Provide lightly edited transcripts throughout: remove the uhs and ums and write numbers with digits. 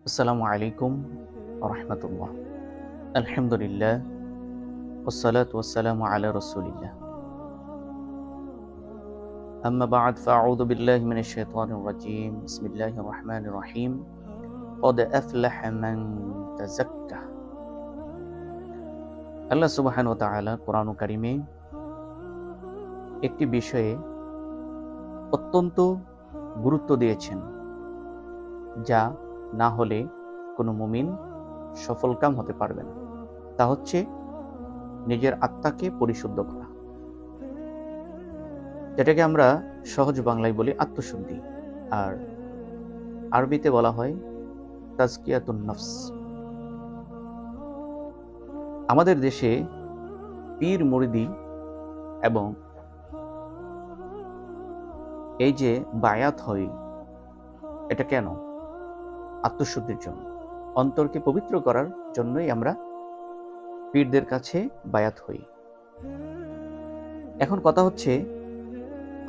আসসালামু আলাইকুম ওয়া রাহমাতুল্লাহ। আলহামদুলিল্লাহ ওয়াসসালাতু ওয়াসসালামু আলা রাসূলিল্লাহ। আম্মা বা'দ ফাআউযু বিল্লাহি মিনাশ শাইতানির রাজীম। বিসমিল্লাহির রাহমানির রাহিম। ক্বাদ আফলাহা মান তাযাক্কা। আল্লাহ সুবহানাহু ওয়া তাআলা কোরআনুল কারীমে একটি বিষয়ে অত্যন্ত গুরুত্ব দিয়েছেন, যা না হলে কোনো মুমিন সফলকাম হতে পারবে না। তা হচ্ছে নিজের আত্মাকে পরিশুদ্ধ করা, যেটাকে আমরা সহজ বাংলায় বলি আত্মশুদ্ধি, আর আরবিতে বলা হয় তাজকিয়াতুন নফস। আমাদের দেশে পীর মুরিদি এবং এই যে বায়াত হয়, এটা কেন? আত্মশুদ্ধির জন্য, অন্তরকে পবিত্র করার জন্যই আমরা পীরদের কাছে বায়াত হই। এখন কথা হচ্ছে,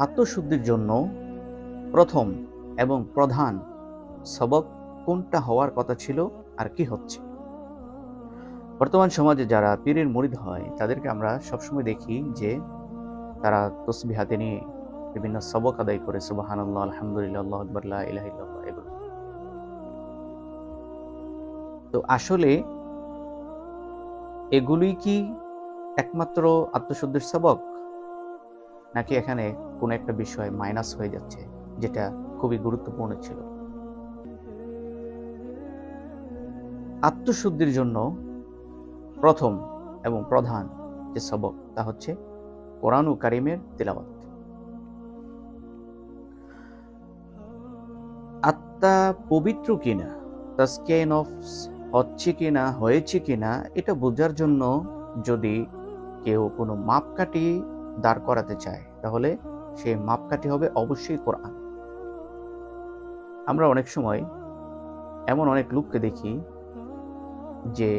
আত্মশুদ্ধির জন্য প্রথম এবং প্রধান সবক কোনটা হওয়ার কথা ছিল আর কি হচ্ছে? বর্তমান সমাজে যারা পীরের মুরিদ হয়, তাদেরকে আমরা সবসময় দেখি যে তারা তসবিহ হাতে নিয়ে বিভিন্ন সবক আদায় করে, সুবহানাল্লাহ, আলহামদুলিল্লাহ, আল্লাহু আকবার, লা ইলাহা ইল্লাল্লাহ, এগুলো। তো আসলে এগুলোই কি একমাত্র আত্মশুদ্ধির সবক, নাকি এখানে কোনো একটা বিষয় মাইনাস হয়ে যাচ্ছে, যেটা খুবই গুরুত্বপূর্ণ ছিল? আত্মশুদ্ধির জন্য প্রথম এবং প্রধান যে সবক, তা হচ্ছে কোরআনুল কারীমের তিলাওয়াত। আত্মা পবিত্র কিনা, তাজকিয়া নফস হচ্ছে কিনা, হয়েছে কিনা, এটা বোঝার জন্য যদি কেউ কোনো মাপকাঠি দাঁড় করাতে চায়, তাহলে সেই মাপকাঠি হবে অবশ্যই কোরআন। আমরা অনেক সময় এমন অনেক লোককে দেখি যে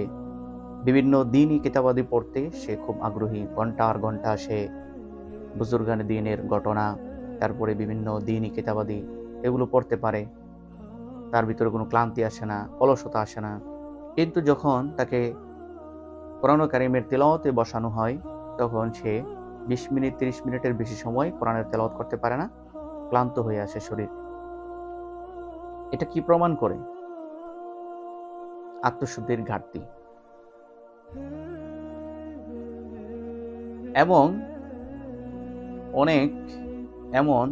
বিভিন্ন দিনই কিতাবাদি পড়তে সে খুব আগ্রহী, ঘন্টার ঘন্টা সে বুজুর্গানে দিনের ঘটনা, তারপরে বিভিন্ন দিনই কিতাবাদি এগুলো পড়তে পারে, তার ভিতরে কোনো ক্লান্তি আসে না, অলসতা আসে না। কিন্তু যখন তাকে কোরআনুল কারীমের তিলাওয়াতে বসানো হয়, তখন সে 20 মিনিট 30 মিনিটের বেশি সময় কোরআনের তেলাওয়াত করতে পারে না, ক্লান্ত হয়ে আসে শরীর। এটা কি প্রমাণ করে? আত্মশুদ্ধির ঘাটতি। এবং অনেক এমন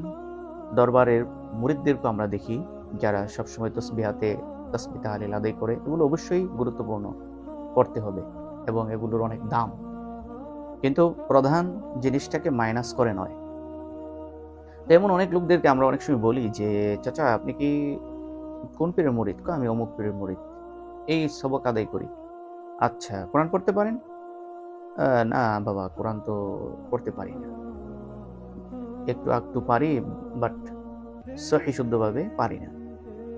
দরবারের মুরিদদেরকে আমরা দেখি যারা সবসময় তসবিহ হাতে তাসবিহ তাহলিল আদায় করে। এগুলো অবশ্যই গুরুত্বপূর্ণ, করতে হবে, এবং এগুলোর অনেক দাম, কিন্তু প্রধান জিনিসটাকে মাইনাস করে নয়। তেমন অনেক লোকদেরকে আমরা অনেক সময় বলি যে, চাচা আপনি কি কোন পীরের মুরিদ? আমি অমুক পীরের মুরিদ, এই সবক আদায় করি। আচ্ছা, কোরআন পড়তে পারেন? না বাবা, কোরআন তো পড়তে পারি না, একটু একটু পারি, বাট সহি শুদ্ধভাবে পারি না।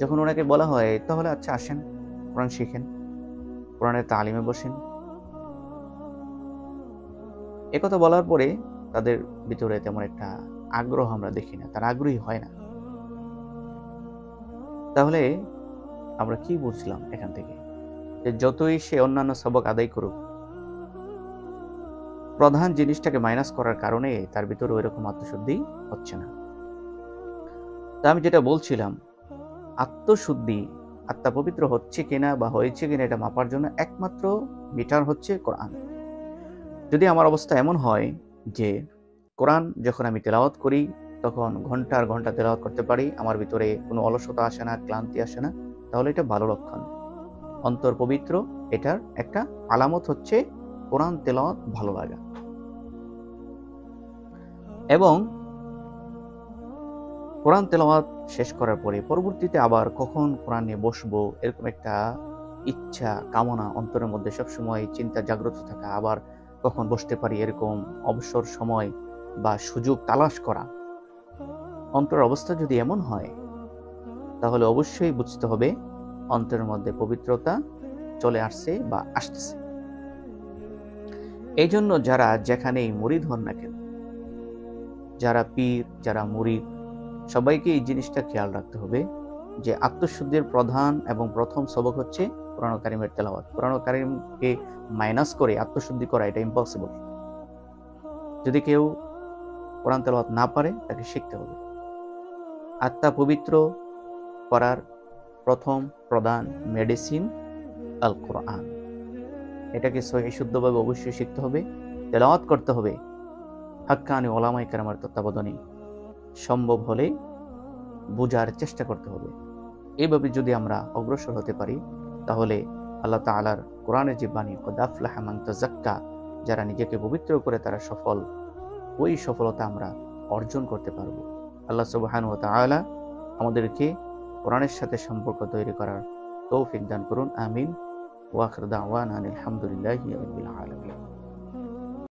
যখন ওনাকে বলা হয়, তাহলে আচ্ছা আসেন কোরআন শিখেন, কোরআনের তালিমে বসেন, একথা বলার পরে তাদের ভিতরে তেমন একটা আগ্রহ আমরা দেখি না, তারা আগ্রহী হয় না। তাহলে আমরা কি বুঝলাম এখান থেকে? যে যতই সে অন্যান্য সবক আদায় করুক, প্রধান জিনিসটাকে মাইনাস করার কারণে তার ভিতরে ওই রকম আত্মশুদ্ধি হচ্ছে না। তা আমি যেটা বলছিলাম, আত্মশুদ্ধি, আত্মা পবিত্র হচ্ছে কিনা বা হয়েছে কিনা, এটা মাপার জন্য একমাত্র মিটার হচ্ছে কোরআন। যদি আমার অবস্থা এমন হয় যে কোরআন যখন আমি তেলাওয়াত করি, তখন ঘন্টার ঘন্টা তেলাওয়াত করতে পারি, আমার ভিতরে কোনো অলসতা আসে না, ক্লান্তি আসে না, তাহলে এটা ভালো লক্ষণ, অন্তর পবিত্র। এটার একটা আলামত হচ্ছে কোরআন তেলাওয়াত ভালো লাগা। এবং কোরআন তেলাওয়াত শেষ করার পরে পরবর্তীতে আবার কখন কোরআন নিয়ে বসবো, এরকম একটা ইচ্ছা, কামনা অন্তরের মধ্যে সবসময় চিন্তা জাগ্রত থাকা, আবার কখন বসতে পারি, এরকম অবসর সময় বা সুযোগ তালাশ করা। অন্তরের অবস্থা যদি এমন হয়, তাহলে অবশ্যই বুঝতে হবে অন্তরের মধ্যে পবিত্রতা চলে আসছে বা আসতেছে। এই জন্য যারা যেখানেই মুরিদ হন না কেন, যারা পীর, যারা মুরিদ, সবাইকে এই জিনিসটা খেয়াল রাখতে হবে যে আত্মশুদ্ধির প্রধান এবং প্রথম সবক হচ্ছে কোরআন কারিমের তেলাওয়াত। কোরআন কারিমকে মাইনাস করে আত্মশুদ্ধি করা এটা ইম্পসিবল। যদি কেউ কোরআন তেলাওয়াত না পারে তাকে শিখতে হবে। আত্মা পবিত্র করার প্রথম প্রধান মেডিসিন আল কোরআন। এটাকে সহিহ শুদ্ধভাবে অবশ্যই শিখতে হবে, তেলাওয়াত করতে হবে হাক্কানি ওলামায়ে কেরামের তত্ত্বাবধানে, সম্ভব হলে বোঝার চেষ্টা করতে হবে। এইভাবে যদি আমরা অগ্রসর হতে পারি তাহলে আল্লাহ তাআলার কোরআনের যে বাণী কদ আফলাহা মান তাযাক্কা, যারা নিজেকে পবিত্র করে তারা সফল, ওই সফলতা আমরা অর্জন করতে পারব। আল্লাহ সুবহানাহু ওয়া তাআলা আমাদেরকে কোরআনের সাথে সম্পর্ক তৈরি করার তৌফিক দান করুন। আমিন। ওয়া আখিরু দাওয়ানা আনিল হামদুলিল্লাহি রাব্বিল আলামিন।